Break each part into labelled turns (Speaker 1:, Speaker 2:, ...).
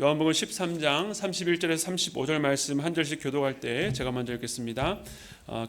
Speaker 1: 요한복음 13장 31절에서 35절 말씀 한 절씩 교독할 때 제가 먼저 읽겠습니다.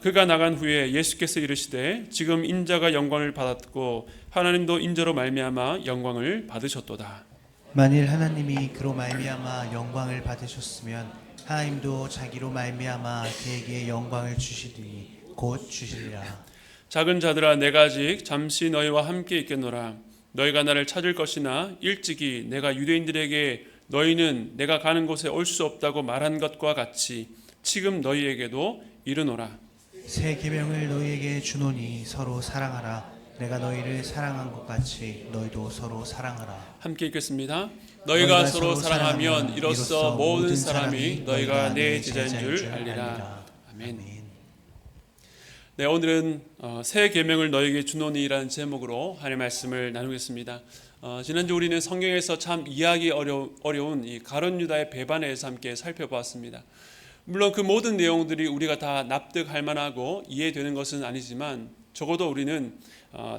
Speaker 1: 그가 나간 후에 예수께서 이르시되 지금 인자가 영광을 받았고 하나님도 인자로 말미암아 영광을 받으셨도다.
Speaker 2: 만일 하나님이 그로 말미암아 영광을 받으셨으면 하나님도 자기로 말미암아 그에게 영광을 주시리니 곧 주시리라.
Speaker 1: 작은 자들아 내가 아직 잠시 너희와 함께 있겠노라. 너희가 나를 찾을 것이나 일찍이 내가 유대인들에게 너희는 내가 가는 곳에 올 수 없다고 말한 것과 같이 지금 너희에게도 이르노라.
Speaker 2: 새 계명을 너희에게 주노니 서로 사랑하라. 내가 너희를 사랑한 것 같이 너희도 서로 사랑하라.
Speaker 1: 함께 읽겠습니다. 너희가 서로 사랑하면 이로써 모든 사람이 너희가 내 제자인 줄 알리라. 아멘. 네, 오늘은 새 계명을 너희에게 주노니라는 제목으로 하나님의 말씀을 나누겠습니다. 지난주 우리는 성경에서 참 이해하기 어려운 이 가룟 유다의 배반에 대해서 함께 살펴보았습니다. 물론 그 모든 내용들이 우리가 다 납득할 만하고 이해되는 것은 아니지만 적어도 우리는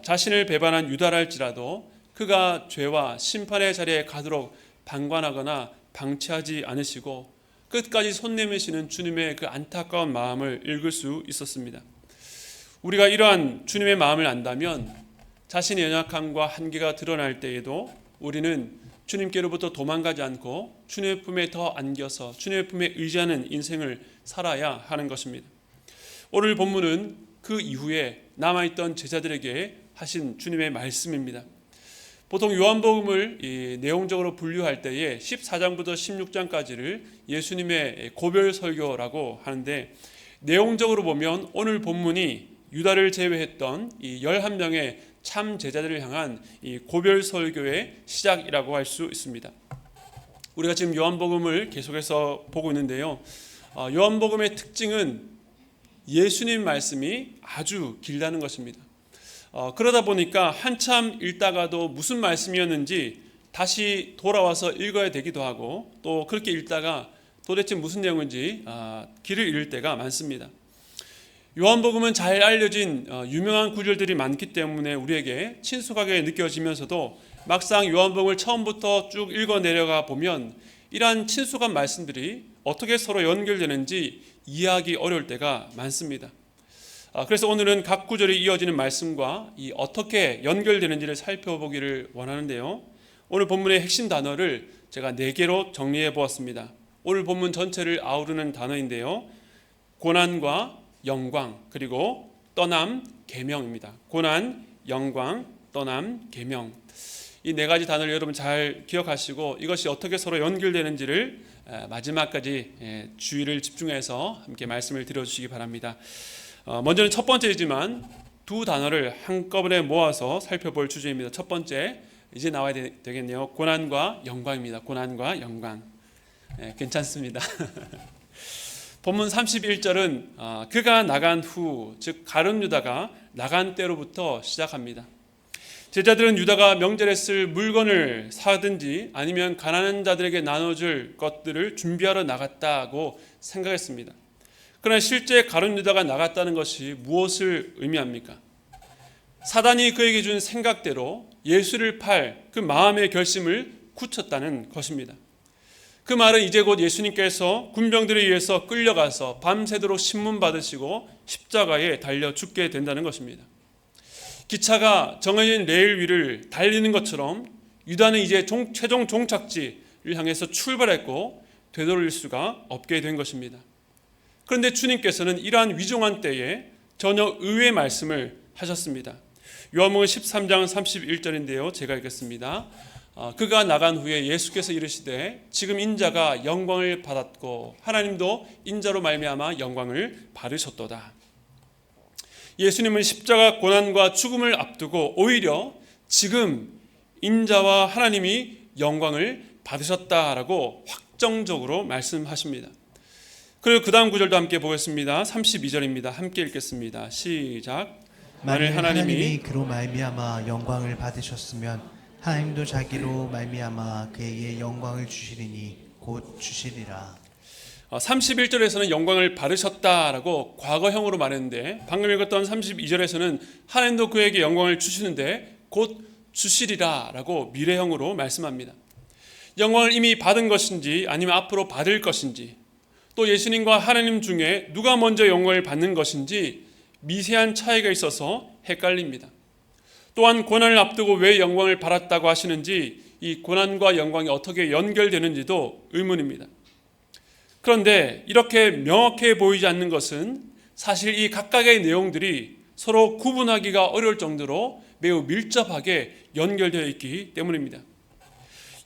Speaker 1: 자신을 배반한 유다랄지라도 그가 죄와 심판의 자리에 가도록 방관하거나 방치하지 않으시고 끝까지 손 내미시는 주님의 그 안타까운 마음을 읽을 수 있었습니다. 우리가 이러한 주님의 마음을 안다면 자신의 연약함과 한계가 드러날 때에도 우리는 주님께로부터 도망가지 않고 주님의 품에 더 안겨서 주님의 품에 의지하는 인생을 살아야 하는 것입니다. 오늘 본문은 그 이후에 남아있던 제자들에게 하신 주님의 말씀입니다. 보통 요한복음을 내용적으로 분류할 때에 14장부터 16장까지를 예수님의 고별 설교라고 하는데 내용적으로 보면 오늘 본문이 유다를 제외했던 이 11명의 참 제자들을 향한 이 고별 설교의 시작이라고 할 수 있습니다. 우리가 지금 요한복음을 계속해서 보고 있는데요. 요한복음의 특징은 예수님 말씀이 아주 길다는 것입니다. 그러다 보니까 한참 읽다가도 무슨 말씀이었는지 다시 돌아와서 읽어야 되기도 하고 또 그렇게 읽다가 도대체 무슨 내용인지 길을 잃을 때가 많습니다. 요한복음은 잘 알려진 유명한 구절들이 많기 때문에 우리에게 친숙하게 느껴지면서도 막상 요한복음을 처음부터 쭉 읽어 내려가 보면 이러한 친숙한 말씀들이 어떻게 서로 연결되는지 이해하기 어려울 때가 많습니다. 그래서 오늘은 각 구절이 이어지는 말씀과 어떻게 연결되는지를 살펴보기를 원하는데요. 오늘 본문의 핵심 단어를 제가 4개로 정리해 보았습니다. 오늘 본문 전체를 아우르는 단어인데요. 고난과 영광 그리고 떠남 계명입니다. 고난, 영광, 떠남, 계명. 이 4가지 단어를 여러분 잘 기억하시고 이것이 어떻게 서로 연결되는지를 마지막까지 주의를 집중해서 함께 말씀을 드려주시기 바랍니다. 먼저는 첫 번째이지만 두 단어를 한꺼번에 모아서 살펴볼 주제입니다. 첫 번째 이제 나와야 되겠네요. 고난과 영광입니다. 고난과 영광. 괜찮습니다. 본문 31절은 그가 나간 후, 즉 가룟 유다가 나간 때로부터 시작합니다. 제자들은 유다가 명절에 쓸 물건을 사든지 아니면 가난한 자들에게 나눠줄 것들을 준비하러 나갔다고 생각했습니다. 그러나 실제 가룟 유다가 나갔다는 것이 무엇을 의미합니까? 사단이 그에게 준 생각대로 예수를 팔 그 마음의 결심을 굳혔다는 것입니다. 그 말은 이제 곧 예수님께서 군병들에 의해서 끌려가서 밤새도록 신문 받으시고 십자가에 달려 죽게 된다는 것입니다. 기차가 정해진 레일 위를 달리는 것처럼 유다는 이제 최종 종착지를 향해서 출발했고 되돌릴 수가 없게 된 것입니다. 그런데 주님께서는 이러한 위중한 때에 전혀 의외의 말씀을 하셨습니다. 요한복음 13장 31절인데요. 제가 읽겠습니다. 그가 나간 후에 예수께서 이르시되 지금 인자가 영광을 받았고 하나님도 인자로 말미암아 영광을 받으셨도다. 예수님은 십자가 고난과 죽음을 앞두고 오히려 지금 인자와 하나님이 영광을 받으셨다라고 확정적으로 말씀하십니다. 그리고 그 다음 구절도 함께 보겠습니다. 32절입니다. 함께 읽겠습니다. 시작.
Speaker 2: 만일 하나님이 그로 말미암아 영광을 받으셨으면 하나님도 자기로 말미암아 그에게 영광을 주시리니 곧 주시리라.
Speaker 1: 31절에서는 영광을 받으셨다라고 과거형으로 말했는데 방금 읽었던 32절에서는 하나님도 그에게 영광을 주시는데 곧 주시리라라고 미래형으로 말씀합니다. 영광을 이미 받은 것인지 아니면 앞으로 받을 것인지, 또 예수님과 하나님 중에 누가 먼저 영광을 받는 것인지 미세한 차이가 있어서 헷갈립니다. 또한 고난을 앞두고 왜 영광을 받았다고 하시는지, 이 고난과 영광이 어떻게 연결되는지도 의문입니다. 그런데 이렇게 명확해 보이지 않는 것은 사실 이 각각의 내용들이 서로 구분하기가 어려울 정도로 매우 밀접하게 연결되어 있기 때문입니다.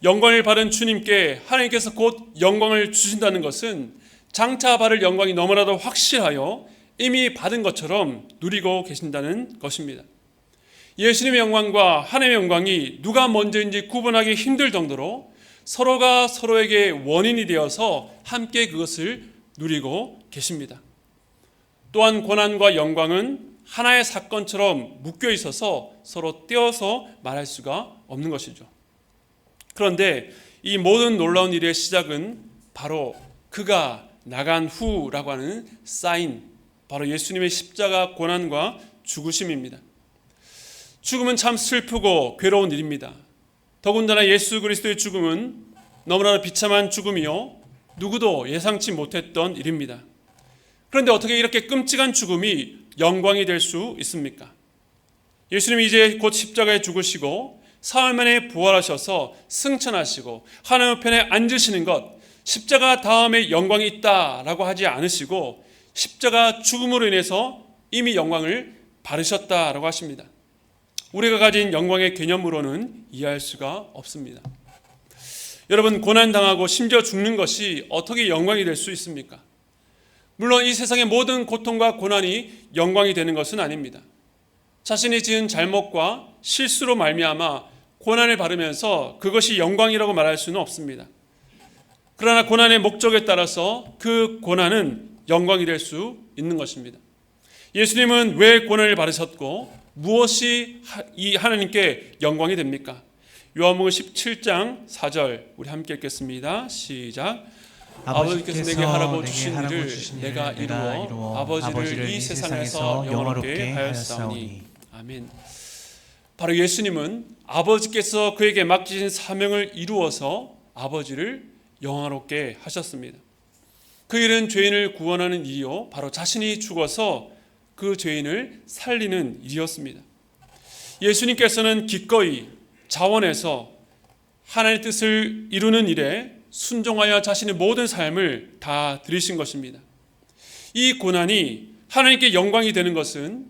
Speaker 1: 영광을 받은 주님께 하나님께서 곧 영광을 주신다는 것은 장차 받을 영광이 너무나도 확실하여 이미 받은 것처럼 누리고 계신다는 것입니다. 예수님의 영광과 하나님의 영광이 누가 먼저인지 구분하기 힘들 정도로 서로가 서로에게 원인이 되어서 함께 그것을 누리고 계십니다. 또한 고난과 영광은 하나의 사건처럼 묶여 있어서 서로 떼어서 말할 수가 없는 것이죠. 그런데 이 모든 놀라운 일의 시작은 바로 그가 나간 후라고 하는 사인, 바로 예수님의 십자가 고난과 죽으심입니다. 죽음은 참 슬프고 괴로운 일입니다. 더군다나 예수 그리스도의 죽음은 너무나 비참한 죽음이요, 누구도 예상치 못했던 일입니다. 그런데 어떻게 이렇게 끔찍한 죽음이 영광이 될 수 있습니까? 예수님이 이제 곧 십자가에 죽으시고 사흘 만에 부활하셔서 승천하시고 하나님 편에 앉으시는 것, 십자가 다음에 영광이 있다라고 하지 않으시고 십자가 죽음으로 인해서 이미 영광을 받으셨다라고 하십니다. 우리가 가진 영광의 개념으로는 이해할 수가 없습니다. 여러분, 고난당하고 심지어 죽는 것이 어떻게 영광이 될 수 있습니까? 물론 이 세상의 모든 고통과 고난이 영광이 되는 것은 아닙니다. 자신이 지은 잘못과 실수로 말미암아 고난을 받으면서 그것이 영광이라고 말할 수는 없습니다. 그러나 고난의 목적에 따라서 그 고난은 영광이 될 수 있는 것입니다. 예수님은 왜 고난을 받으셨고 무엇이 이 하나님께 영광이 됩니까? 요한복음 17장 4절 우리 함께 읽겠습니다. 시작. 아버지께서 내게 하라고 주신 일을 내가 이루어 아버지를 이 세상에서 영화롭게 하였사오니. 아멘. 바로 예수님은 아버지께서 그에게 맡기신 사명을 이루어서 아버지를 영화롭게 하셨습니다. 그 일은 죄인을 구원하는 일이요, 바로 자신이 죽어서 그 죄인을 살리는 일이었습니다. 예수님께서는 기꺼이 자원해서 하나님의 뜻을 이루는 일에 순종하여 자신의 모든 삶을 다 드리신 것입니다. 이 고난이 하나님께 영광이 되는 것은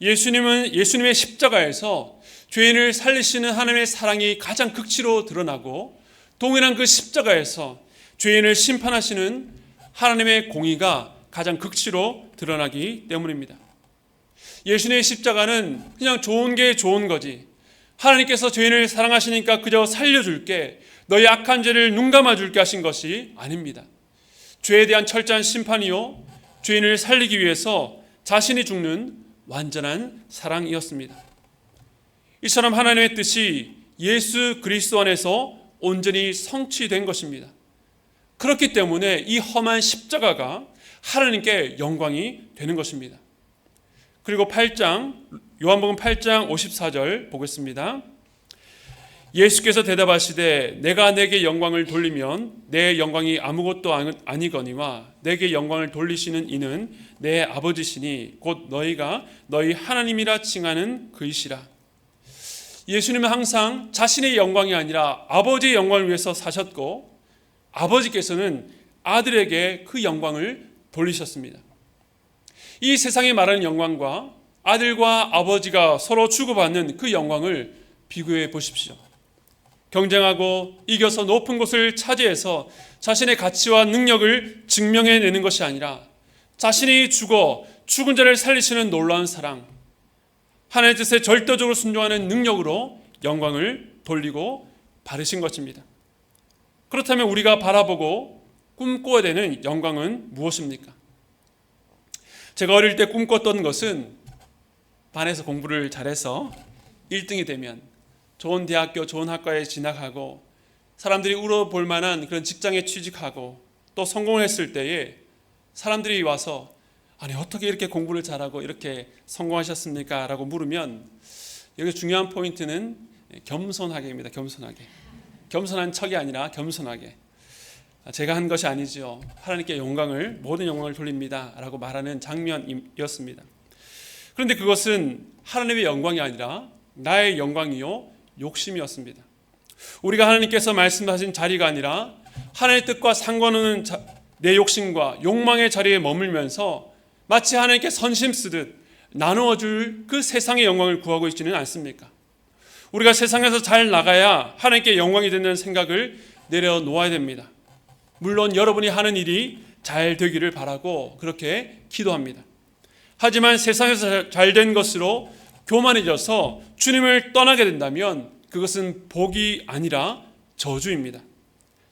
Speaker 1: 예수님의 십자가에서 죄인을 살리시는 하나님의 사랑이 가장 극치로 드러나고, 동일한 그 십자가에서 죄인을 심판하시는 하나님의 공의가 가장 극치로 드러나기 때문입니다. 예수님의 십자가는 그냥 좋은 게 좋은 거지, 하나님께서 죄인을 사랑하시니까 그저 살려줄게, 너희 악한 죄를 눈감아줄게 하신 것이 아닙니다. 죄에 대한 철저한 심판이요, 죄인을 살리기 위해서 자신이 죽는 완전한 사랑이었습니다. 이처럼 하나님의 뜻이 예수 그리스도 안에서 온전히 성취된 것입니다. 그렇기 때문에 이 험한 십자가가 하나님께 영광이 되는 것입니다. 그리고 요한복음 8장 54절 보겠습니다. 예수께서 대답하시되 내가 내게 영광을 돌리면 내 영광이 아무것도 아니거니와 내게 영광을 돌리시는 이는 내 아버지시니 곧 너희가 너희 하나님이라 칭하는 그이시라. 예수님은 항상 자신의 영광이 아니라 아버지의 영광을 위해서 사셨고, 아버지께서는 아들에게 그 영광을 돌리셨습니다. 이 세상이 말하는 영광과 아들과 아버지가 서로 주고받는 그 영광을 비교해 보십시오. 경쟁하고 이겨서 높은 곳을 차지해서 자신의 가치와 능력을 증명해내는 것이 아니라 자신이 죽어 죽은 자를 살리시는 놀라운 사랑, 하나님의 뜻에 절대적으로 순종하는 능력으로 영광을 돌리고 받으신 것입니다. 그렇다면 우리가 바라보고 꿈꿔야 되는 영광은 무엇입니까? 제가 어릴 때 꿈꿨던 것은 반에서 공부를 잘해서 1등이 되면 좋은 대학교, 좋은 학과에 진학하고 사람들이 울어볼 만한 그런 직장에 취직하고 또 성공을 했을 때에 사람들이 와서 아니 어떻게 이렇게 공부를 잘하고 이렇게 성공하셨습니까? 라고 물으면 여기 중요한 포인트는 겸손하게입니다. 겸손하게. 겸손한 척이 아니라 겸손하게 제가 한 것이 아니죠. 하나님께 영광을 모든 영광을 돌립니다 라고 말하는 장면이었습니다. 그런데 그것은 하나님의 영광이 아니라 나의 영광이요 욕심이었습니다. 우리가 하나님께서 말씀하신 자리가 아니라 하나님의 뜻과 상관없는 내 욕심과 욕망의 자리에 머물면서 마치 하나님께 선심 쓰듯 나누어 줄 그 세상의 영광을 구하고 있지는 않습니까? 우리가 세상에서 잘 나가야 하나님께 영광이 된다는 생각을 내려놓아야 됩니다. 물론 여러분이 하는 일이 잘 되기를 바라고 그렇게 기도합니다. 하지만 세상에서 잘된 것으로 교만해져서 주님을 떠나게 된다면 그것은 복이 아니라 저주입니다.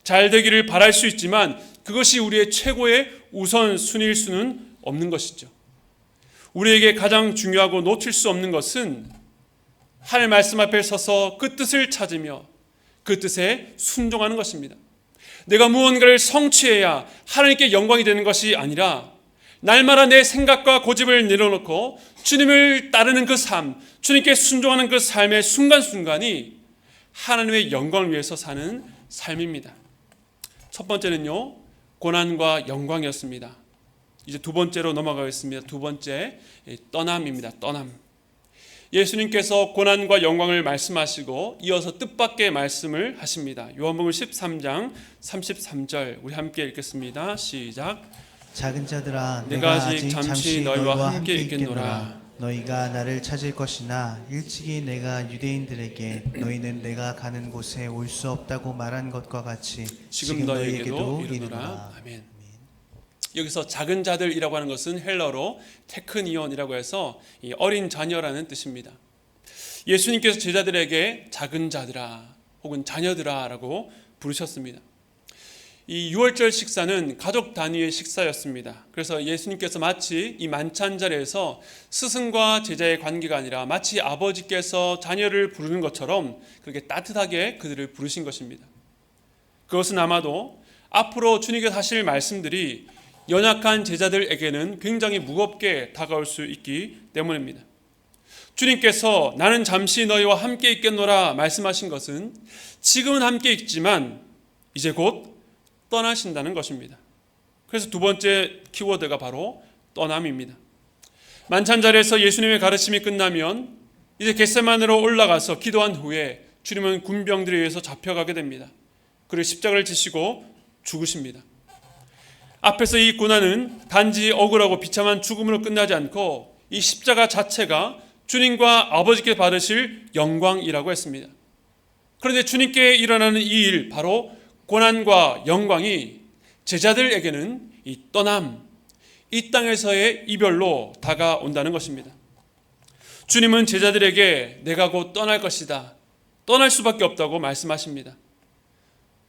Speaker 1: 잘 되기를 바랄 수 있지만 그것이 우리의 최고의 우선순위일 수는 없는 것이죠. 우리에게 가장 중요하고 놓칠 수 없는 것은 하나님 말씀 앞에 서서 그 뜻을 찾으며 그 뜻에 순종하는 것입니다. 내가 무언가를 성취해야 하나님께 영광이 되는 것이 아니라 날마다 내 생각과 고집을 내려놓고 주님을 따르는 그 삶, 주님께 순종하는 그 삶의 순간순간이 하나님의 영광을 위해서 사는 삶입니다. 첫 번째는요, 고난과 영광이었습니다. 이제 두 번째로 넘어가겠습니다. 두 번째, 떠남입니다. 떠남. 예수님께서 고난과 영광을 말씀하시고 이어서 뜻밖의 말씀을 하십니다. 요한복음 13장 33절 우리 함께 읽겠습니다. 시작.
Speaker 2: 작은 자들아
Speaker 1: 내가 아직 잠시 너희와 함께 있겠노라.
Speaker 2: 너희가 나를 찾을 것이나 일찍이 내가 유대인들에게 너희는 내가 가는 곳에 올 수 없다고 말한 것과 같이
Speaker 1: 지금 너희에게도 이르노라. 아멘. 여기서 작은 자들이라고 하는 것은 헬러로 테크니온이라고 해서 어린 자녀라는 뜻입니다. 예수님께서 제자들에게 작은 자들아 혹은 자녀들아라고 부르셨습니다. 이 유월절 식사는 가족 단위의 식사였습니다. 그래서 예수님께서 마치 이 만찬 자리에서 스승과 제자의 관계가 아니라 마치 아버지께서 자녀를 부르는 것처럼 그렇게 따뜻하게 그들을 부르신 것입니다. 그것은 아마도 앞으로 주님께서 하실 말씀들이 연약한 제자들에게는 굉장히 무겁게 다가올 수 있기 때문입니다. 주님께서 나는 잠시 너희와 함께 있겠노라 말씀하신 것은 지금은 함께 있지만 이제 곧 떠나신다는 것입니다. 그래서 두 번째 키워드가 바로 떠남입니다. 만찬 자리에서 예수님의 가르침이 끝나면 이제 겟세마네로 올라가서 기도한 후에 주님은 군병들에 의해서 잡혀가게 됩니다. 그리고 십자가를 지시고 죽으십니다. 앞에서 이 고난은 단지 억울하고 비참한 죽음으로 끝나지 않고 이 십자가 자체가 주님과 아버지께 받으실 영광이라고 했습니다. 그런데 주님께 일어나는 이 일, 바로 고난과 영광이 제자들에게는 이 떠남, 이 땅에서의 이별로 다가온다는 것입니다. 주님은 제자들에게 내가 곧 떠날 것이다, 떠날 수밖에 없다고 말씀하십니다.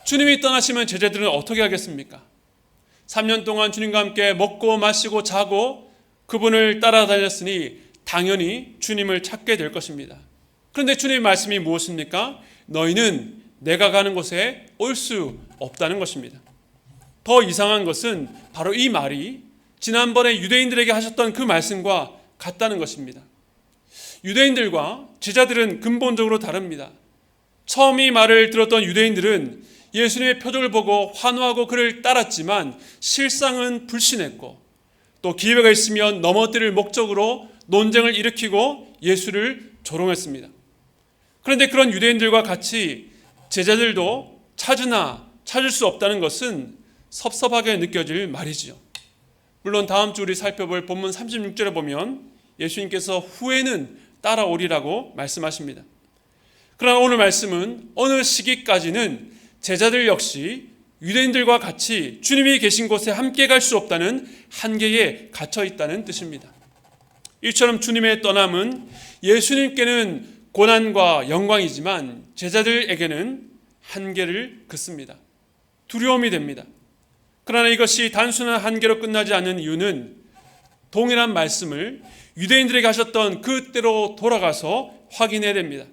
Speaker 1: 주님이 떠나시면 제자들은 어떻게 하겠습니까? 3년 동안 주님과 함께 먹고 마시고 자고 그분을 따라다녔으니 당연히 주님을 찾게 될 것입니다. 그런데 주님의 말씀이 무엇입니까? 너희는 내가 가는 곳에 올 수 없다는 것입니다. 더 이상한 것은 바로 이 말이 지난번에 유대인들에게 하셨던 그 말씀과 같다는 것입니다. 유대인들과 제자들은 근본적으로 다릅니다. 처음 이 말을 들었던 유대인들은 예수님의 표적을 보고 환호하고 그를 따랐지만 실상은 불신했고 또 기회가 있으면 넘어뜨릴 목적으로 논쟁을 일으키고 예수를 조롱했습니다. 그런데 그런 유대인들과 같이 제자들도 찾으나 찾을 수 없다는 것은 섭섭하게 느껴질 말이지요. 물론 다음 주 우리 살펴볼 본문 36절에 보면 예수님께서 후에는 따라오리라고 말씀하십니다. 그러나 오늘 말씀은 어느 시기까지는 제자들 역시 유대인들과 같이 주님이 계신 곳에 함께 갈 수 없다는 한계에 갇혀 있다는 뜻입니다. 이처럼 주님의 떠남은 예수님께는 고난과 영광이지만 제자들에게는 한계를 긋습니다. 두려움이 됩니다. 그러나 이것이 단순한 한계로 끝나지 않는 이유는 동일한 말씀을 유대인들에게 하셨던 그때로 돌아가서 확인해야 됩니다.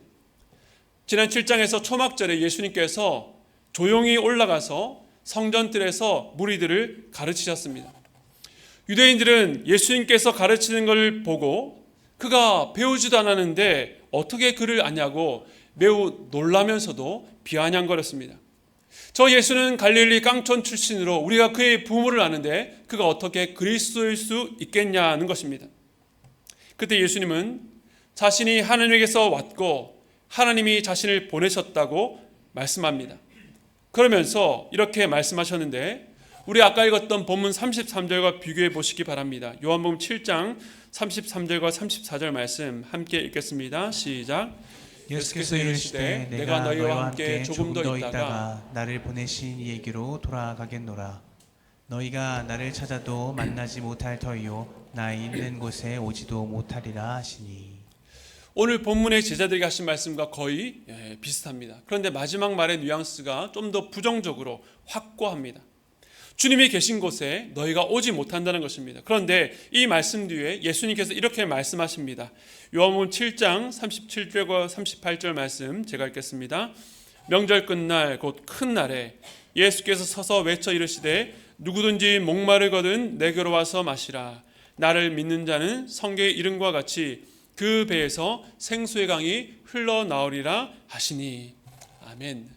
Speaker 1: 지난 7장에서 초막절에 예수님께서 조용히 올라가서 성전뜰에서 무리들을 가르치셨습니다. 유대인들은 예수님께서 가르치는 걸 보고 그가 배우지도 않았는데 어떻게 그를 아냐고 매우 놀라면서도 비아냥거렸습니다. 저 예수는 갈릴리 깡촌 출신으로 우리가 그의 부모를 아는데 그가 어떻게 그리스도일 수 있겠냐는 것입니다. 그때 예수님은 자신이 하나님에게서 왔고 하나님이 자신을 보내셨다고 말씀합니다. 그러면서 이렇게 말씀하셨는데 우리 아까 읽었던 본문 33절과 비교해 보시기 바랍니다. 요한복음 7장 33절과 34절 말씀 함께 읽겠습니다. 시작.
Speaker 2: 예수께서 이르시되 내가 너희와 함께 조금 더 있다가 나를 보내신 이에게로 돌아가겠노라. 너희가 나를 찾아도 만나지 못할 터이요 나 있는 곳에 오지도 못하리라 하시니.
Speaker 1: 오늘 본문의 제자들에게 하신 말씀과 거의 비슷합니다. 그런데 마지막 말의 뉘앙스가 좀 더 부정적으로 확고합니다. 주님이 계신 곳에 너희가 오지 못한다는 것입니다. 그런데 이 말씀 뒤에 예수님께서 이렇게 말씀하십니다. 요한복음 7장 37절과 38절 말씀 제가 읽겠습니다. 명절 끝날 곧 큰 날에 예수께서 서서 외쳐 이르시되 누구든지 목마르거든 내게로 와서 마시라. 나를 믿는 자는 성경의 이름과 같이 그 배에서 생수의 강이 흘러나오리라 하시니. 아멘.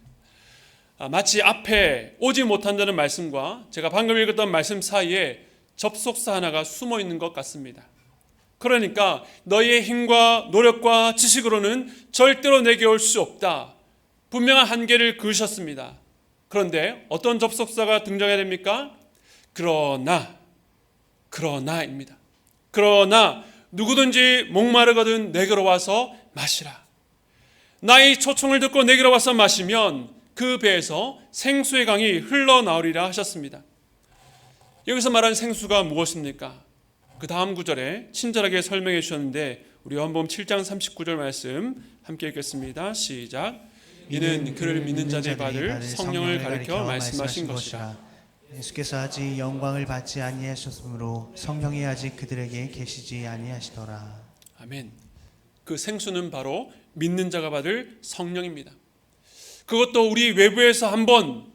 Speaker 1: 마치 앞에 오지 못한다는 말씀과 제가 방금 읽었던 말씀 사이에 접속사 하나가 숨어 있는 것 같습니다. 그러니까 너희의 힘과 노력과 지식으로는 절대로 내게 올 수 없다. 분명한 한계를 그으셨습니다. 그런데 어떤 접속사가 등장해야 됩니까? 그러나입니다. 그러나 누구든지 목마르거든 내게로 와서 마시라. 나의 초청을 듣고 내게로 와서 마시면 그 배에서 생수의 강이 흘러나오리라 하셨습니다. 여기서 말하는 생수가 무엇입니까? 그 다음 구절에 친절하게 설명해 주셨는데 우리 요한복음 7장 39절 말씀 함께 읽겠습니다. 시작. 이는 그를 믿는 자들이 받을 성령을 가리켜 말씀하신 것이라.
Speaker 2: 예수께서 아직 영광을 받지 아니하셨으므로 성령이 아직 그들에게 계시지 아니하시더라.
Speaker 1: 아멘. 그 생수는 바로 믿는 자가 받을 성령입니다. 그것도 우리 외부에서 한번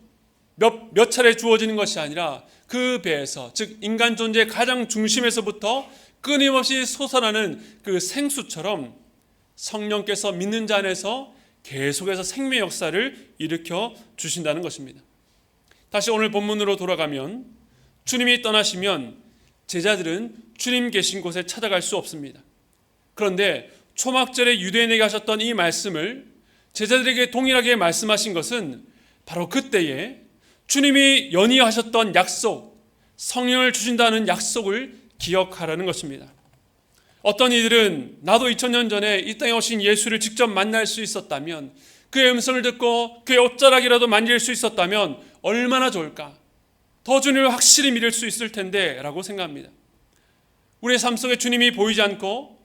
Speaker 1: 몇 차례 주어지는 것이 아니라 그 배에서, 즉 인간 존재의 가장 중심에서부터 끊임없이 솟아나는 그 생수처럼 성령께서 믿는 자 안에서 계속해서 생명 역사를 일으켜 주신다는 것입니다. 다시 오늘 본문으로 돌아가면 주님이 떠나시면 제자들은 주님 계신 곳에 찾아갈 수 없습니다. 그런데 초막절에 유대인에게 하셨던 이 말씀을 제자들에게 동일하게 말씀하신 것은 바로 그때에 주님이 연이하셨던 약속, 성령을 주신다는 약속을 기억하라는 것입니다. 어떤 이들은 나도 2000년 전에 이 땅에 오신 예수를 직접 만날 수 있었다면, 그의 음성을 듣고 그의 옷자락이라도 만질 수 있었다면 얼마나 좋을까? 더 주님을 확실히 믿을 수 있을 텐데 라고 생각합니다. 우리의 삶 속에 주님이 보이지 않고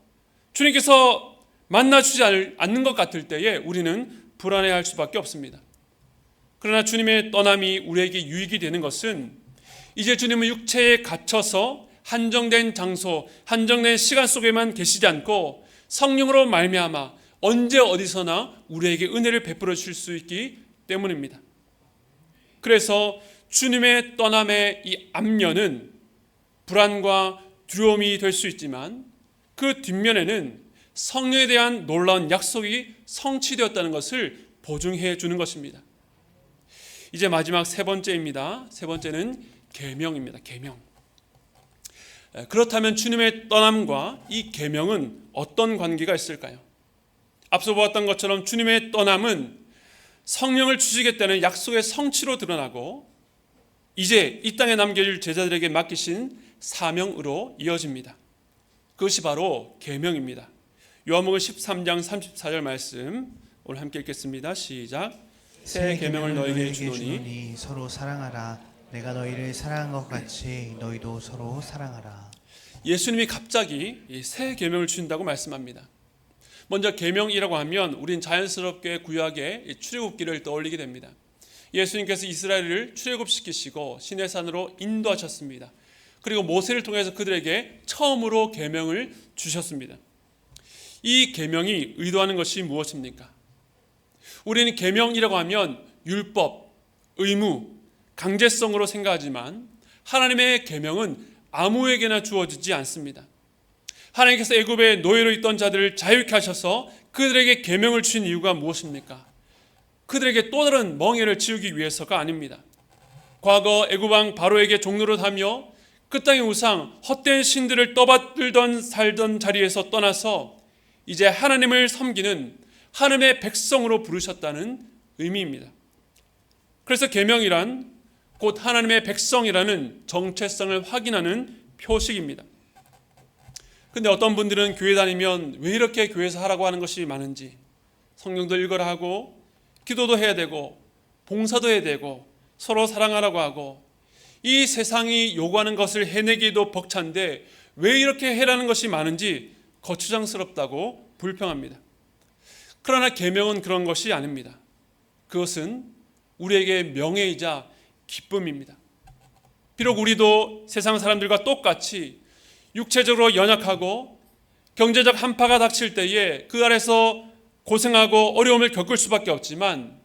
Speaker 1: 주님께서 만나주지 않는 것 같을 때에 우리는 불안해할 수밖에 없습니다. 그러나 주님의 떠남이 우리에게 유익이 되는 것은 이제 주님은 육체에 갇혀서 한정된 장소, 한정된 시간 속에만 계시지 않고 성령으로 말미암아 언제 어디서나 우리에게 은혜를 베풀어 주실 수 있기 때문입니다. 그래서 주님의 떠남의 이 앞면은 불안과 두려움이 될 수 있지만 그 뒷면에는 성령에 대한 놀라운 약속이 성취되었다는 것을 보증해 주는 것입니다. 이제 마지막 세 번째입니다. 세 번째는 계명입니다. 계명. 그렇다면 주님의 떠남과 이 계명은 어떤 관계가 있을까요? 앞서 보았던 것처럼 주님의 떠남은 성령을 주시겠다는 약속의 성취로 드러나고 이제 이 땅에 남겨질 제자들에게 맡기신 사명으로 이어집니다. 그것이 바로 계명입니다. 요한복음 13장 34절 말씀 오늘 함께 읽겠습니다. 시작. 새 계명을 너희에게 주노니
Speaker 2: 서로 사랑하라. 내가 너희를 사랑한 것 같이 너희도 서로 사랑하라.
Speaker 1: 예수님이 갑자기 이 새 계명을 주신다고 말씀합니다. 먼저 계명이라고 하면 우린 자연스럽게 구약의 출애굽기를 떠올리게 됩니다. 예수님께서 이스라엘을 출애굽시키시고 시내산으로 인도하셨습니다. 그리고 모세를 통해서 그들에게 처음으로 계명을 주셨습니다. 이 계명이 의도하는 것이 무엇입니까? 우리는 계명이라고 하면 율법, 의무, 강제성으로 생각하지만 하나님의 계명은 아무에게나 주어지지 않습니다. 하나님께서 애굽의 노예로 있던 자들을 자유케 하셔서 그 그들에게 계명을 주신 이유가 무엇입니까? 그들에게 또 다른 멍에를 지우기 위해서가 아닙니다. 과거 애굽 왕 바로에게 종노릇하며 그 땅의 우상 헛된 신들을 떠받들던 살던 자리에서 떠나서 이제 하나님을 섬기는 하나님의 백성으로 부르셨다는 의미입니다. 그래서 계명이란 곧 하나님의 백성이라는 정체성을 확인하는 표식입니다. 근데 어떤 분들은 교회 다니면 왜 이렇게 교회에서 하라고 하는 것이 많은지, 성경도 읽어라 하고 기도도 해야 되고 봉사도 해야 되고 서로 사랑하라고 하고 이 세상이 요구하는 것을 해내기도 벅찬데 왜 이렇게 해라는 것이 많은지 거추장스럽다고 불평합니다. 그러나 계명은 그런 것이 아닙니다. 그것은 우리에게 명예이자 기쁨입니다. 비록 우리도 세상 사람들과 똑같이 육체적으로 연약하고 경제적 한파가 닥칠 때에 그 아래서 고생하고 어려움을 겪을 수밖에 없지만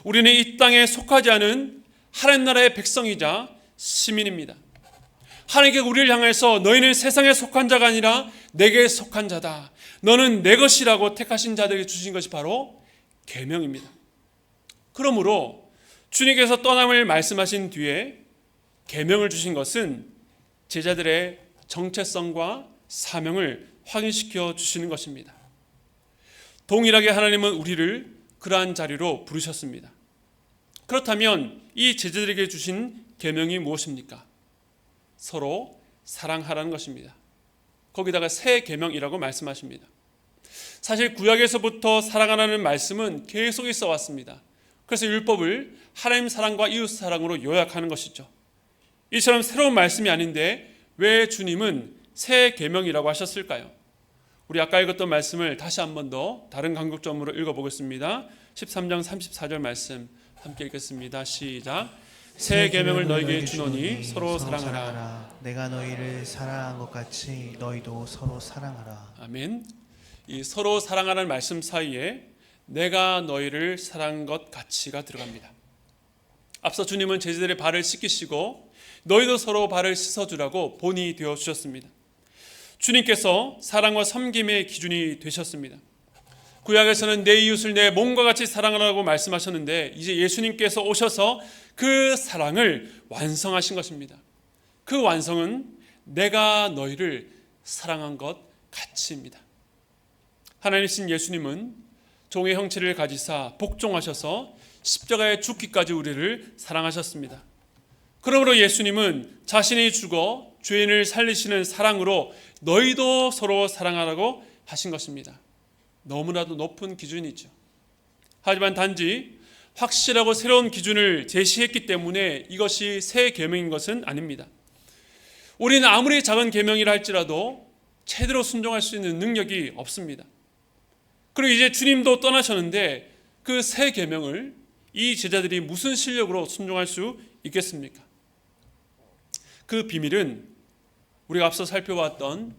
Speaker 1: 우리는 이 땅에 속하지 않은 하나님 나라의 백성이자 시민입니다. 하나님께서 우리를 향해서 너희는 세상에 속한 자가 아니라 내게 속한 자다. 너는 내 것이라고 택하신 자들에게 주신 것이 바로 계명입니다. 그러므로 주님께서 떠남을 말씀하신 뒤에 계명을 주신 것은 제자들의 정체성과 사명을 확인시켜 주시는 것입니다. 동일하게 하나님은 우리를 그러한 자리로 부르셨습니다. 그렇다면 이 제자들에게 주신 계명이 무엇입니까? 서로 사랑하라는 것입니다. 거기다가 새 계명이라고 말씀하십니다. 사실 구약에서부터 사랑하라는 말씀은 계속 있어 왔습니다. 그래서 율법을 하나님 사랑과 이웃 사랑으로 요약하는 것이죠. 이처럼 새로운 말씀이 아닌데 왜 주님은 새 계명이라고 하셨을까요? 우리 아까 읽었던 말씀을 다시 한 번 더 다른 강국점으로 읽어보겠습니다. 13장 34절 말씀 함께 읽겠습니다. 시작. 새 계명을 너희에게 주노니 서로 사랑하라.
Speaker 2: 내가 너희를 사랑한 것 같이 너희도 서로 사랑하라.
Speaker 1: 아멘. 이 서로 사랑하라는 말씀 사이에 내가 너희를 사랑한 것 같이가 들어갑니다. 앞서 주님은 제자들의 발을 씻기시고 너희도 서로 발을 씻어주라고 본이 되어 주셨습니다. 주님께서 사랑과 섬김의 기준이 되셨습니다. 구약에서는 내 이웃을 내 몸과 같이 사랑하라고 말씀하셨는데 이제 예수님께서 오셔서 그 사랑을 완성하신 것입니다. 그 완성은 내가 너희를 사랑한 것 같이입니다. 하나님이신 예수님은 종의 형체를 가지사 복종하셔서 십자가에 죽기까지 우리를 사랑하셨습니다. 그러므로 예수님은 자신이 죽어 죄인을 살리시는 사랑으로 너희도 서로 사랑하라고 하신 것입니다. 너무나도 높은 기준이죠. 하지만 단지 확실하고 새로운 기준을 제시했기 때문에 이것이 새 계명인 것은 아닙니다. 우리는 아무리 작은 계명이라 할지라도 제대로 순종할 수 있는 능력이 없습니다. 그리고 이제 주님도 떠나셨는데 그 새 계명을 이 제자들이 무슨 실력으로 순종할 수 있겠습니까? 그 비밀은 우리가 앞서 살펴봤던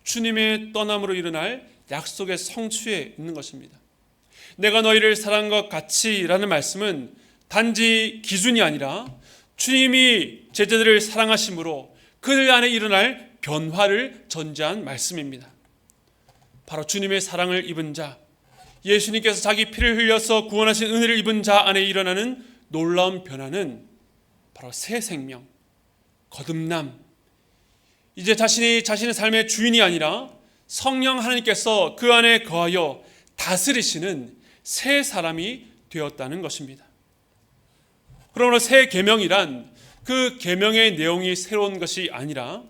Speaker 1: 주님의 떠남으로 일어날 약속의 성취에 있는 것입니다. 내가 너희를 사랑한 것 같이라는 말씀은 단지 기준이 아니라 주님이 제자들을 사랑하심으로 그들 안에 일어날 변화를 전제한 말씀입니다. 바로 주님의 사랑을 입은 자, 예수님께서 자기 피를 흘려서 구원하신 은혜를 입은 자 안에 일어나는 놀라운 변화는 바로 새 생명, 거듭남, 이제 자신이 자신의 삶의 주인이 아니라 성령 하나님께서 그 안에 거하여 다스리시는 새 사람이 되었다는 것입니다. 그러므로 새 계명이란 그 계명의 내용이 새로운 것이 아니라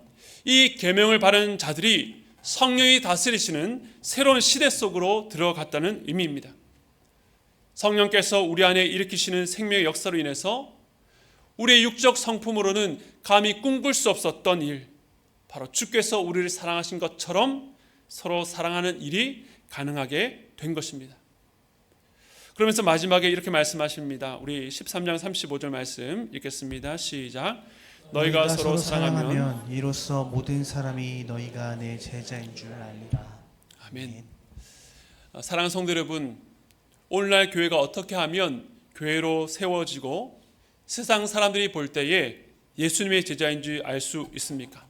Speaker 1: 이 계명을 바르는 자들이 성령이 다스리시는 새로운 시대 속으로 들어갔다는 의미입니다. 성령께서 우리 안에 일으키시는 생명의 역사로 인해서 우리의 육적 성품으로는 감히 꿈꿀 수 없었던 일, 바로 주께서 우리를 사랑하신 것처럼 서로 사랑하는 일이 가능하게 된 것입니다. 그러면서 마지막에 이렇게 말씀하십니다. 우리 13장 35절 말씀 읽겠습니다. 시작. 너희가 서로 사랑하면
Speaker 2: 이로써 모든 사람이 너희가 내 제자인 줄 알리라.
Speaker 1: 아멘. 사랑하는 성도 여러분, 오늘날 교회가 어떻게 하면 교회로 세워지고 세상 사람들이 볼 때에 예수님의 제자인지 알 수 있습니까?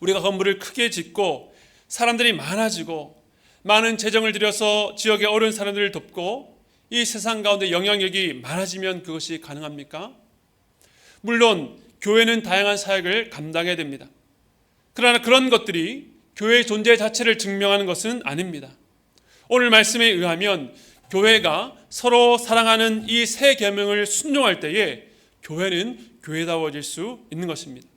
Speaker 1: 우리가 건물을 크게 짓고 사람들이 많아지고 많은 재정을 들여서 지역의 어려운 사람들을 돕고 이 세상 가운데 영향력이 많아지면 그것이 가능합니까? 물론 교회는 다양한 사역을 감당해야 됩니다. 그러나 그런 것들이 교회의 존재 자체를 증명하는 것은 아닙니다. 오늘 말씀에 의하면 교회가 서로 사랑하는 이 새 계명을 순종할 때에 교회는 교회다워질 수 있는 것입니다.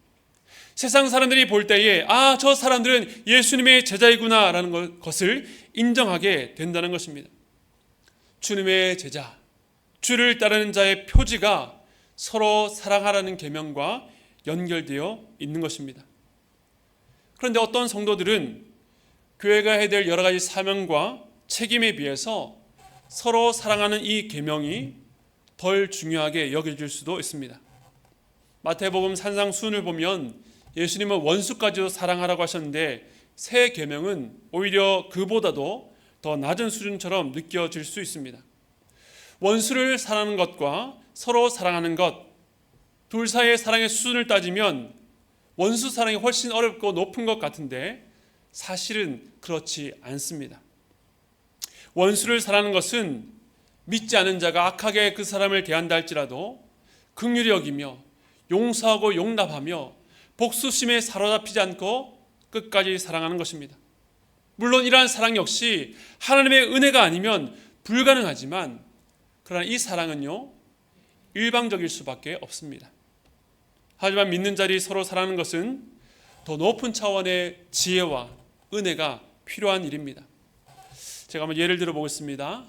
Speaker 1: 세상 사람들이 볼 때에 저 사람들은 예수님의 제자이구나 라는 것을 인정하게 된다는 것입니다. 주님의 제자, 주를 따르는 자의 표지가 서로 사랑하라는 계명과 연결되어 있는 것입니다. 그런데 어떤 성도들은 교회가 해야 될 여러 가지 사명과 책임에 비해서 서로 사랑하는 이 계명이 덜 중요하게 여겨질 수도 있습니다. 마태복음 산상수훈을 보면 예수님은 원수까지도 사랑하라고 하셨는데 새 계명은 오히려 그보다도 더 낮은 수준처럼 느껴질 수 있습니다. 원수를 사랑하는 것과 서로 사랑하는 것, 둘 사이의 사랑의 수준을 따지면 원수 사랑이 훨씬 어렵고 높은 것 같은데 사실은 그렇지 않습니다. 원수를 사랑하는 것은 믿지 않은 자가 악하게 그 사람을 대한다 할지라도 긍휼히 여기며 용서하고 용납하며 복수심에 사로잡히지 않고 끝까지 사랑하는 것입니다. 물론 이러한 사랑 역시 하나님의 은혜가 아니면 불가능하지만 그러나 이 사랑은요 일방적일 수밖에 없습니다. 하지만 믿는 자들이 서로 사랑하는 것은 더 높은 차원의 지혜와 은혜가 필요한 일입니다. 제가 한번 예를 들어 보겠습니다.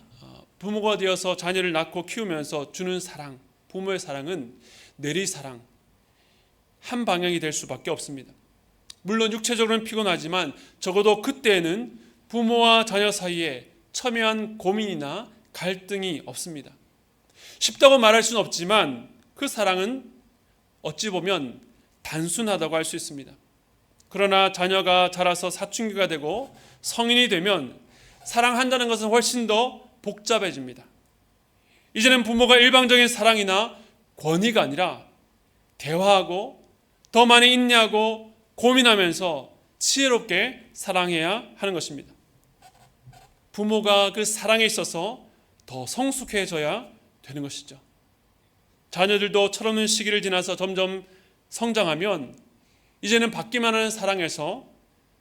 Speaker 1: 부모가 되어서 자녀를 낳고 키우면서 주는 사랑, 부모의 사랑은 내리사랑, 한 방향이 될 수밖에 없습니다. 물론 육체적으로는 피곤하지만 적어도 그때에는 부모와 자녀 사이에 첨예한 고민이나 갈등이 없습니다. 쉽다고 말할 수는 없지만 그 사랑은 어찌 보면 단순하다고 할 수 있습니다. 그러나 자녀가 자라서 사춘기가 되고 성인이 되면 사랑한다는 것은 훨씬 더 복잡해집니다. 이제는 부모가 일방적인 사랑이나 권위가 아니라 대화하고 더 많이 인내하고 고민하면서 지혜롭게 사랑해야 하는 것입니다. 부모가 그 사랑에 있어서 더 성숙해져야 되는 것이죠. 자녀들도 철없는 시기를 지나서 점점 성장하면 이제는 받기만 하는 사랑에서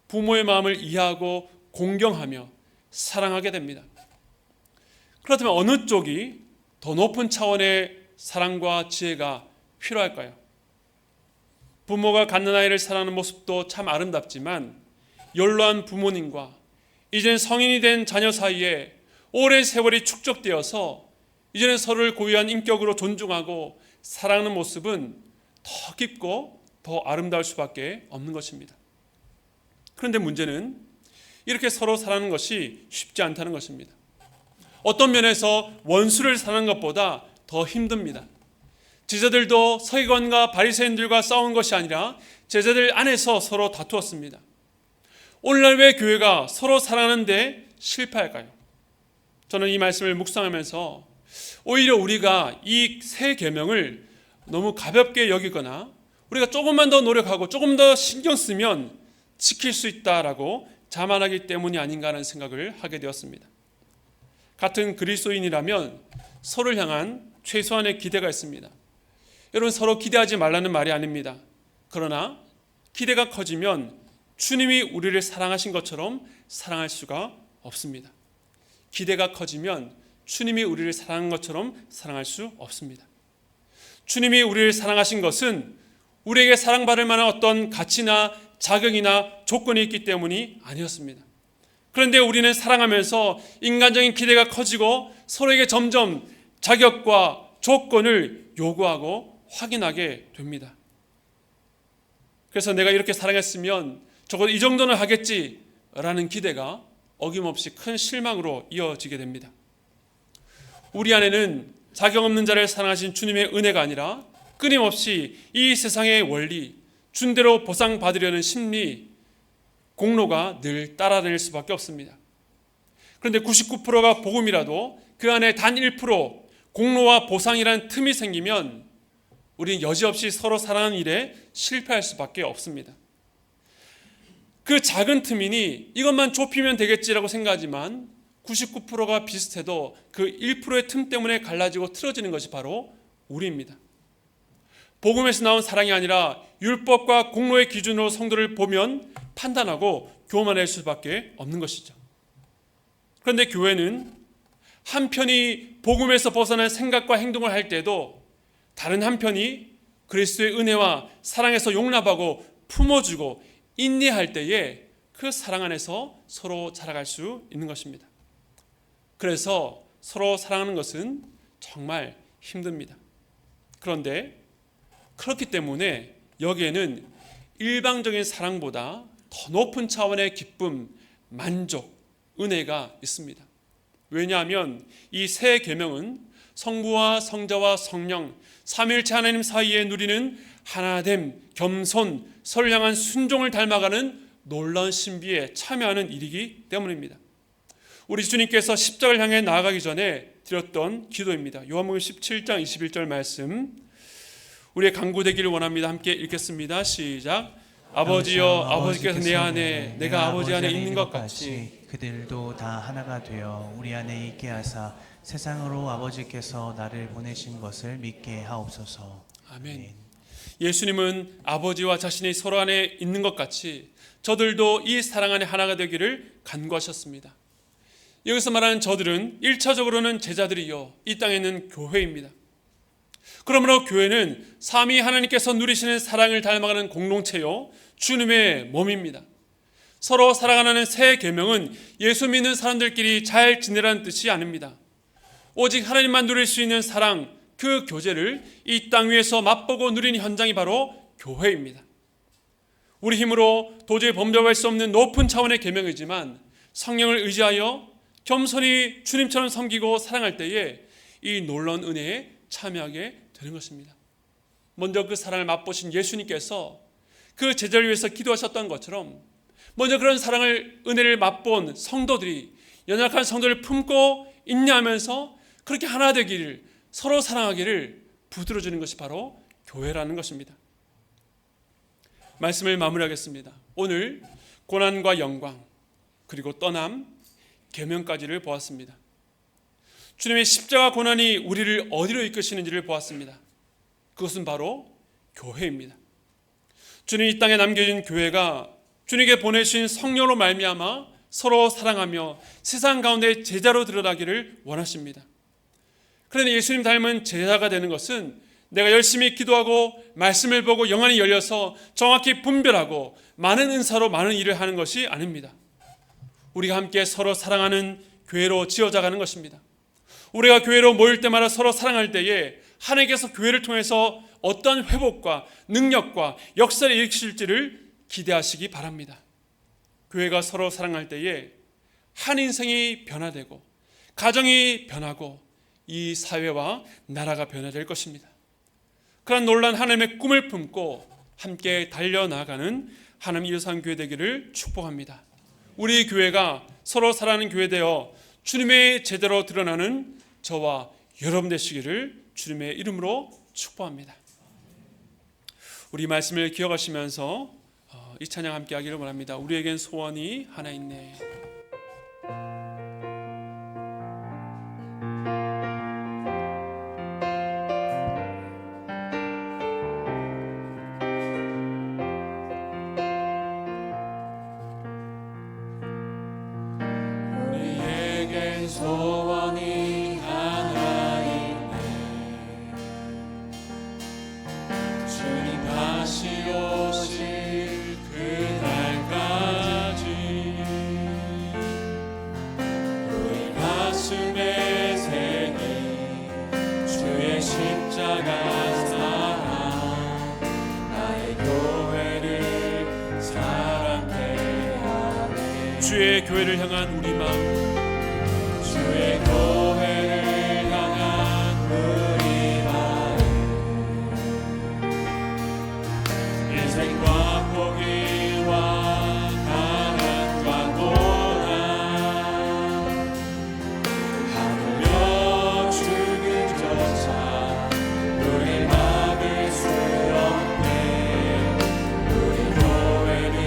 Speaker 1: 부모의 마음을 이해하고 공경하며 사랑하게 됩니다. 그렇다면 어느 쪽이 더 높은 차원의 사랑과 지혜가 필요할까요? 부모가 갖는 아이를 사랑하는 모습도 참 아름답지만 연로한 부모님과 이제는 성인이 된 자녀 사이에 오랜 세월이 축적되어서 이제는 서로를 고유한 인격으로 존중하고 사랑하는 모습은 더 깊고 더 아름다울 수밖에 없는 것입니다. 그런데 문제는 이렇게 서로 사랑하는 것이 쉽지 않다는 것입니다. 어떤 면에서 원수를 사랑하는 것보다 더 힘듭니다. 제자들도 서기관과 바리새인들과 싸운 것이 아니라 제자들 안에서 서로 다투었습니다. 오늘날 왜 교회가 서로 사랑하는데 실패할까요? 저는 이 말씀을 묵상하면서 오히려 우리가 이 새 계명을 너무 가볍게 여기거나 우리가 조금만 더 노력하고 조금 더 신경 쓰면 지킬 수 있다라고 자만하기 때문이 아닌가 하는 생각을 하게 되었습니다. 같은 그리스도인이라면 서로를 향한 최소한의 기대가 있습니다. 여러분, 서로 기대하지 말라는 말이 아닙니다. 그러나 기대가 커지면 주님이 우리를 사랑하신 것처럼 사랑할 수가 없습니다. 기대가 커지면 주님이 우리를 사랑한 것처럼 사랑할 수 없습니다. 주님이 우리를 사랑하신 것은 우리에게 사랑받을 만한 어떤 가치나 자격이나 조건이 있기 때문이 아니었습니다. 그런데 우리는 사랑하면서 인간적인 기대가 커지고 서로에게 점점 자격과 조건을 요구하고 확인하게 됩니다. 그래서 내가 이렇게 사랑했으면 적어도 이 정도는 하겠지라는 기대가 어김없이 큰 실망으로 이어지게 됩니다. 우리 안에는 자격 없는 자를 사랑하신 주님의 은혜가 아니라 끊임없이 이 세상의 원리, 준 대로 보상받으려는 심리, 공로가 늘 따라다닐 수밖에 없습니다. 그런데 99%가 복음이라도 그 안에 단 1% 공로와 보상이라는 틈이 생기면 우리는 여지없이 서로 사랑하는 일에 실패할 수밖에 없습니다. 그 작은 틈이니 이것만 좁히면 되겠지라고 생각하지만 99%가 비슷해도 그 1%의 틈 때문에 갈라지고 틀어지는 것이 바로 우리입니다. 복음에서 나온 사랑이 아니라 율법과 공로의 기준으로 성도를 보면 판단하고 교만할 수밖에 없는 것이죠. 그런데 교회는 한편이 복음에서 벗어난 생각과 행동을 할 때도 다른 한편이 그리스도의 은혜와 사랑에서 용납하고 품어주고 인내할 때에 그 사랑 안에서 서로 자라갈 수 있는 것입니다. 그래서 서로 사랑하는 것은 정말 힘듭니다. 그런데 그렇기 때문에 여기에는 일방적인 사랑보다 더 높은 차원의 기쁨, 만족, 은혜가 있습니다. 왜냐하면 이 새 계명은 성부와 성자와 성령 삼위일체 하나님 사이에 누리는 하나됨, 겸손, 서로 향한 순종을 닮아가는 놀라운 신비에 참여하는 일이기 때문입니다. 우리 주님께서 십자가를 향해 나아가기 전에 드렸던 기도입니다. 요한복음 17장 21절 말씀, 우리의 강구되기를 원합니다. 함께 읽겠습니다. 시작. 아버지여, 아버지께서 내 안에 내가 아버지 안에 있는 것 같이
Speaker 2: 그들도 다 하나가 되어 우리 안에 있게 하사 세상으로 아버지께서 나를 보내신 것을 믿게 하옵소서.
Speaker 1: 아멘. 예수님은 아버지와 자신이 서로 안에 있는 것 같이 저들도 이 사랑 안에 하나가 되기를 간구하셨습니다. 여기서 말하는 저들은 1차적으로는 제자들이요, 이 땅에 있는 교회입니다. 그러므로 교회는 삼위 하나님께서 누리시는 사랑을 닮아가는 공동체요, 주님의 몸입니다. 서로 사랑하는 새 계명은 예수 믿는 사람들끼리 잘 지내라는 뜻이 아닙니다. 오직 하나님만 누릴 수 있는 사랑, 그 교제를 이 땅 위에서 맛보고 누리는 현장이 바로 교회입니다. 우리 힘으로 도저히 범접할 수 없는 높은 차원의 계명이지만 성령을 의지하여 겸손히 주님처럼 섬기고 사랑할 때에 이 놀라운 은혜에 참여하게 되는 것입니다. 먼저 그 사랑을 맛보신 예수님께서 그 제자를 위해서 기도하셨던 것처럼 먼저 그런 사랑을, 은혜를 맛본 성도들이 연약한 성도를 품고 인내하면서 그렇게 하나 되기를, 서로 사랑하기를 붙들어주는 것이 바로 교회라는 것입니다. 말씀을 마무리하겠습니다. 오늘 고난과 영광, 그리고 떠남, 계명까지를 보았습니다. 주님의 십자가 고난이 우리를 어디로 이끄시는지를 보았습니다. 그것은 바로 교회입니다. 주님 이 땅에 남겨진 교회가 주님께 보내신 성령으로 말미암아 서로 사랑하며 세상 가운데 제자로 드러나기를 원하십니다. 그런데 예수님 닮은 제자가 되는 것은 내가 열심히 기도하고 말씀을 보고 영안이 열려서 정확히 분별하고 많은 은사로 많은 일을 하는 것이 아닙니다. 우리가 함께 서로 사랑하는 교회로 지어져가는 것입니다. 우리가 교회로 모일 때마다 서로 사랑할 때에 하나님께서 교회를 통해서 어떤 회복과 능력과 역사를 일으키실지를 기대하시기 바랍니다. 교회가 서로 사랑할 때에 한 인생이 변화되고 가정이 변하고 이 사회와 나라가 변화될 것입니다. 그런 놀라운 하나님의 꿈을 품고 함께 달려나가는 하나님 일상 교회 되기를 축복합니다. 우리 교회가 서로 사랑하는 교회 되어 주님의 제대로 드러나는 저와 여러분 되시기를 주님의 이름으로 축복합니다. 우리 말씀을 기억하시면서 이 찬양 함께 하기를 원합니다. 우리에겐 소원이 하나 있네.
Speaker 3: 우리에겐 소원이 하나 있네. 주님 다시 오실 그날까지 우리 가슴에 새긴 주의 십자가 사랑, 나의 교회를 사랑케 하네.
Speaker 1: 주의 교회를 향한 우리 마음,
Speaker 3: 주의 교회를 향한 우리 마음, 인생과 포기와 가난과 고난, 하물며 죽음조차 우릴 막을 수 없네. 우리 교회는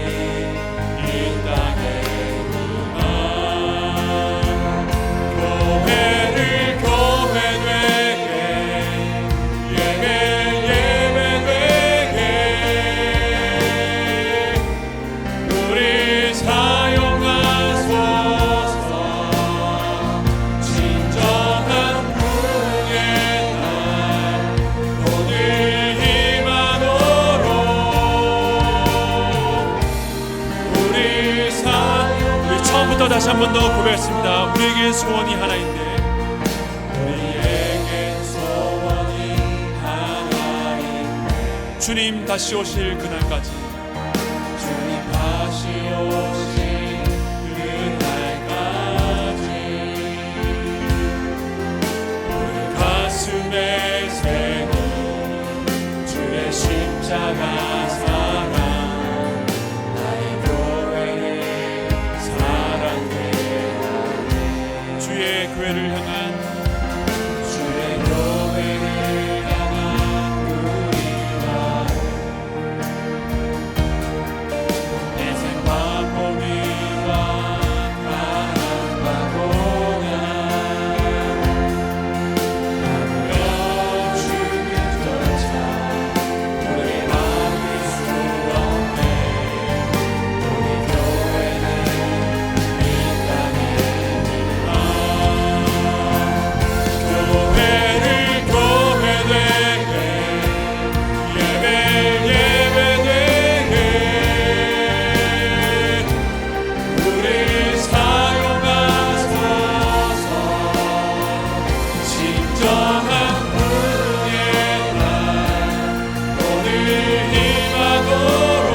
Speaker 1: 번 더 고백했습니다. 우리에게 소원이 하나인데
Speaker 3: 우리에게 소원이 하나인데
Speaker 1: 주님 다시 오실 그날까지
Speaker 3: 주님 다시 오실 그날까지 우리 가슴에 새는 주의 십자가 사랑 나의 교회를 사랑해
Speaker 1: 주의 교회를 향한
Speaker 3: 주의 교회를 향한 우리가 내 생과 고민과 바람과 고난 아무런 주님 쫓아 우리 막을 수 없네 우리 교회는 이 땅에 교회를 교회되게 예배되게 우리 사용하소서 진정한 분의 날 오늘 임하도록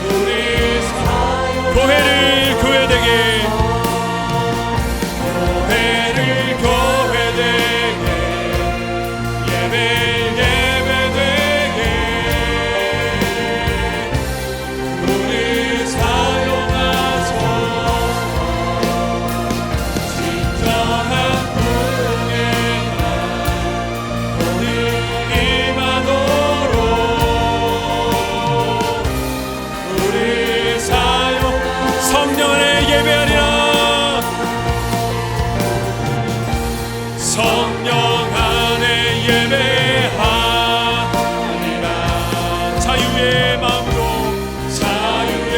Speaker 3: 우리
Speaker 1: 교회를 교회되게
Speaker 3: 교회를 교회되게 예배되게 우리 사용하소서 진정한 분의 날 오늘 임하도록 우리 사용
Speaker 1: 성령 안에 예배하리라. 성령 안에 예배하리라. 자유의 마음으로
Speaker 3: 자유의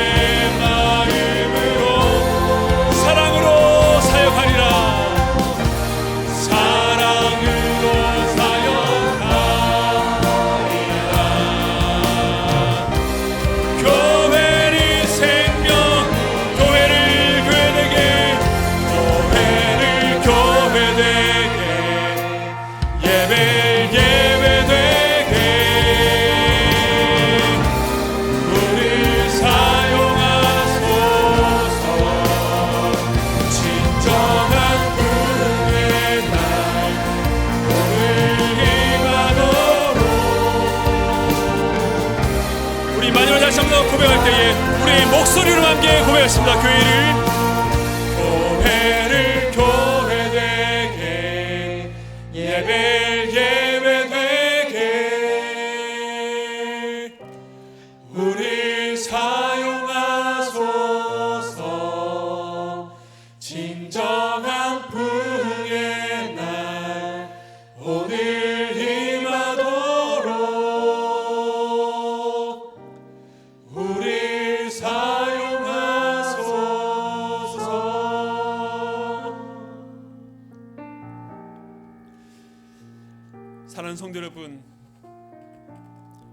Speaker 3: 마음으로
Speaker 1: 사랑으로 사역하리라.
Speaker 3: 사랑으로 사역하리라
Speaker 1: 교회를 생명 교회를 교회되게
Speaker 3: 교회를 교회되게 예배되게 우리 사용하소서 진정한 분의 날 오늘 임하도록
Speaker 1: 우리 마지막 다시 한번 고백할 때에 우리 목소리로 함께 고백했습니다.
Speaker 3: 교회를 교회되게 예배되게 우리 사용하소서 진정한 풍의 날 오늘 임하도록 우리 사용하소서
Speaker 1: 사랑하는 성도 여러분,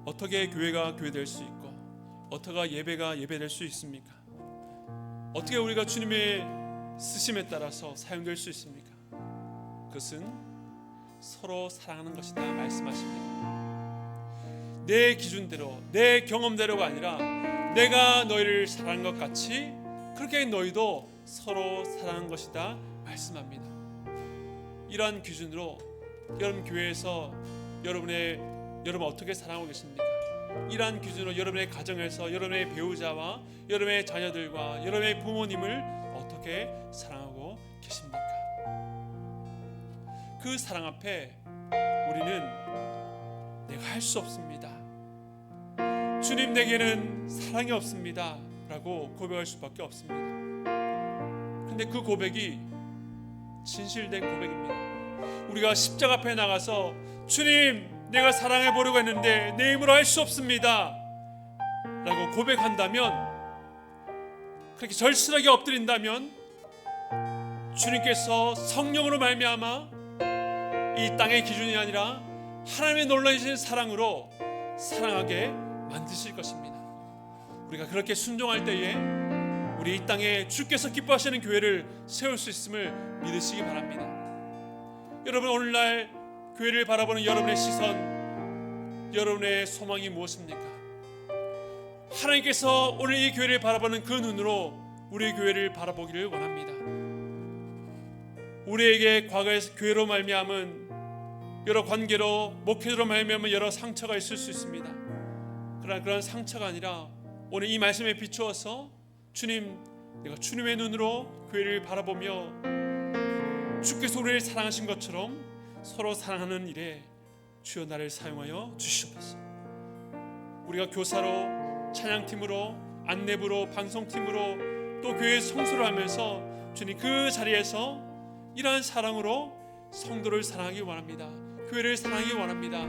Speaker 1: 어떻게 교회가 교회될 수 있고 어떻게 예배가 예배될 수 있습니까? 어떻게 우리가 주님의 쓰심에 따라서 사용될 수 있습니까? 그것은 서로 사랑하는 것이다 말씀하십니다. 내 기준대로 내 경험대로가 아니라 내가 너희를 사랑한 것 같이 그렇게 너희도 서로 사랑한 것이다 말씀합니다. 이러한 기준으로 여러분 교회에서 여러분 어떻게 사랑하고 계십니까? 이러한 기준으로 여러분의 가정에서 여러분의 배우자와 여러분의 자녀들과 여러분의 부모님을 어떻게 사랑하고 계십니까? 그 사랑 앞에 우리는 내가 할 수 없습니다, 주님 내게는 사랑이 없습니다 라고 고백할 수밖에 없습니다. 근데 그 고백이 진실된 고백입니다. 우리가 십자가 앞에 나가서 주님 내가 사랑해 보려고 했는데 내 힘으로 할 수 없습니다 라고 고백한다면, 그렇게 절실하게 엎드린다면 주님께서 성령으로 말미암아 이 땅의 기준이 아니라 하나님의 놀라우신 사랑으로 사랑하게 만드실 것입니다. 우리가 그렇게 순종할 때에 우리 이 땅에 주께서 기뻐하시는 교회를 세울 수 있음을 믿으시기 바랍니다. 여러분, 오늘날 교회를 바라보는 여러분의 시선, 여러분의 소망이 무엇입니까? 하나님께서 오늘 이 교회를 바라보는 그 눈으로 우리 교회를 바라보기를 원합니다. 우리에게 과거의 교회로 말미암은 여러 관계로, 목회로 말미암은 여러 상처가 있을 수 있습니다. 그러나 그런 상처가 아니라 오늘 이 말씀에 비추어서 주님, 내가 주님의 눈으로 교회를 바라보며 주께서 우리를 사랑하신 것처럼 서로 사랑하는 일에 주여 나를 사용하여 주시옵소서. 우리가 교사로, 찬양팀으로, 안내부로, 방송팀으로 또 교회 성수를 하면서 주님 그 자리에서 이러한 사랑으로 성도를 사랑하기 원합니다. 교회를 사랑하기 원합니다.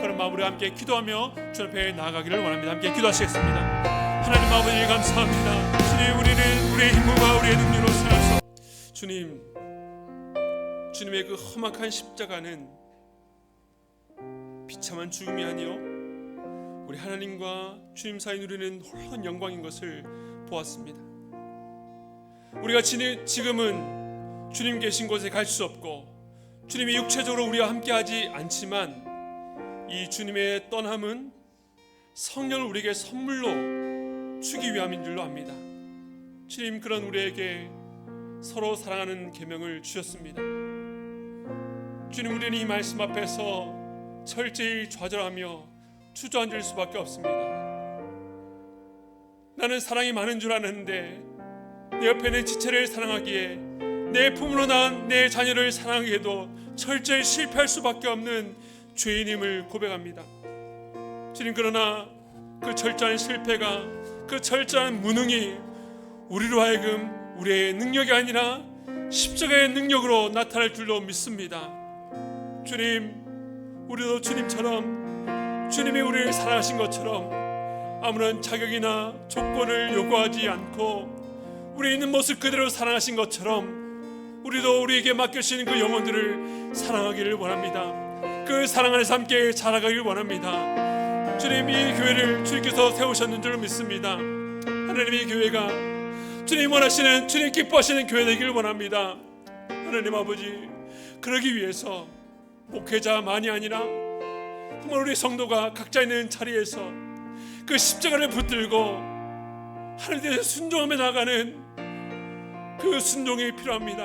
Speaker 1: 그런 마음으로 함께 기도하며 주 앞에 나아가기를 원합니다. 함께 기도하시겠습니다. 하나님 아버지 감사합니다. 주님, 우리는 우리의 힘과 우리의 능력으로 살아서 주님, 주님의 그 험악한 십자가는 비참한 죽음이 아니요 우리 하나님과 주님 사이 누리는 홀한 영광인 것을 보았습니다. 우리가 지금은 주님 계신 곳에 갈 수 없고 주님이 육체적으로 우리와 함께하지 않지만 이 주님의 떠남은 성령을 우리에게 선물로 주기 위함인 줄로 압니다. 주님, 그런 우리에게 서로 사랑하는 계명을 주셨습니다. 주님, 우리는 이 말씀 앞에서 철저히 좌절하며 주저앉을 수밖에 없습니다. 나는 사랑이 많은 줄 아는데 내 옆에 있는 지체를 사랑하기에, 내 품으로 낳은 내 자녀를 사랑하기에도 철저히 실패할 수밖에 없는 죄인임을 고백합니다. 주님, 그러나 그 철저한 실패가, 그 철저한 무능이 우리로 하여금 우리의 능력이 아니라 십자가의 능력으로 나타날 줄로 믿습니다. 주님, 우리도 주님처럼, 주님이 우리를 사랑하신 것처럼 아무런 자격이나 조건을 요구하지 않고 우리 있는 모습 그대로 사랑하신 것처럼 우리도 우리에게 맡겨주시는 그 영혼들을 사랑하기를 원합니다. 그 사랑 안에서 함께 자라가길 원합니다. 주님, 이 교회를 주님께서 세우셨는 줄 믿습니다. 하나님, 이 교회가 주님 원하시는, 주님 기뻐하시는 교회 되길 원합니다. 하나님 아버지, 그러기 위해서 목회자만이 아니라 정말 우리 성도가 각자 있는 자리에서 그 십자가를 붙들고 하나님께 순종하며 나가는 그 순종이 필요합니다.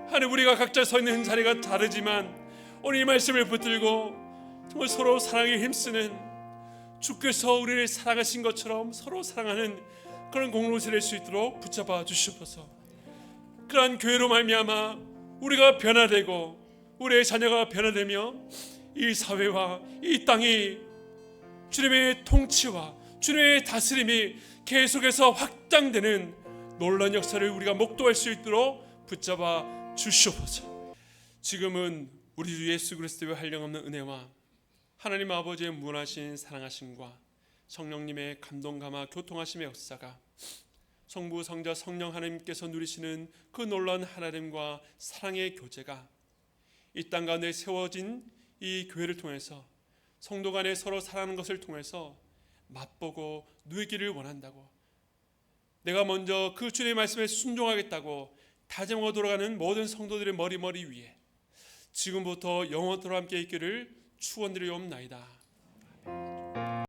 Speaker 1: 하나님, 우리가 각자 서 있는 자리가 다르지만 오늘 이 말씀을 붙들고 정말 서로 사랑에 힘쓰는, 주께서 우리를 사랑하신 것처럼 서로 사랑하는 그런 공동체 될 수 있도록 붙잡아 주시옵소서. 그러한 교회로 말미암아 우리가 변화되고 우리의 자녀가 변화되며 이 사회와 이 땅이 주님의 통치와 주님의 다스림이 계속해서 확장되는 놀라운 역사를 우리가 목도할 수 있도록 붙잡아 주시옵소서. 지금은 우리 주 예수 그리스도의 한량없는 은혜와 하나님 아버지의 무한하신 사랑하심과 성령님의 감동 감화 교통하심의 역사가 성부 성자 성령 하나님께서 누리시는 그 놀라운 하나님과 사랑의 교제가 이 땅 가운데 세워진 이 교회를 통해서 성도 간에 서로 사랑하는 것을 통해서 맛보고 누리기를 원한다고, 내가 먼저 그 주님의 말씀에 순종하겠다고 다짐하고 돌아가는 모든 성도들의 머리 위에 지금부터 영원토록 함께 있기를 축원드리옵나이다.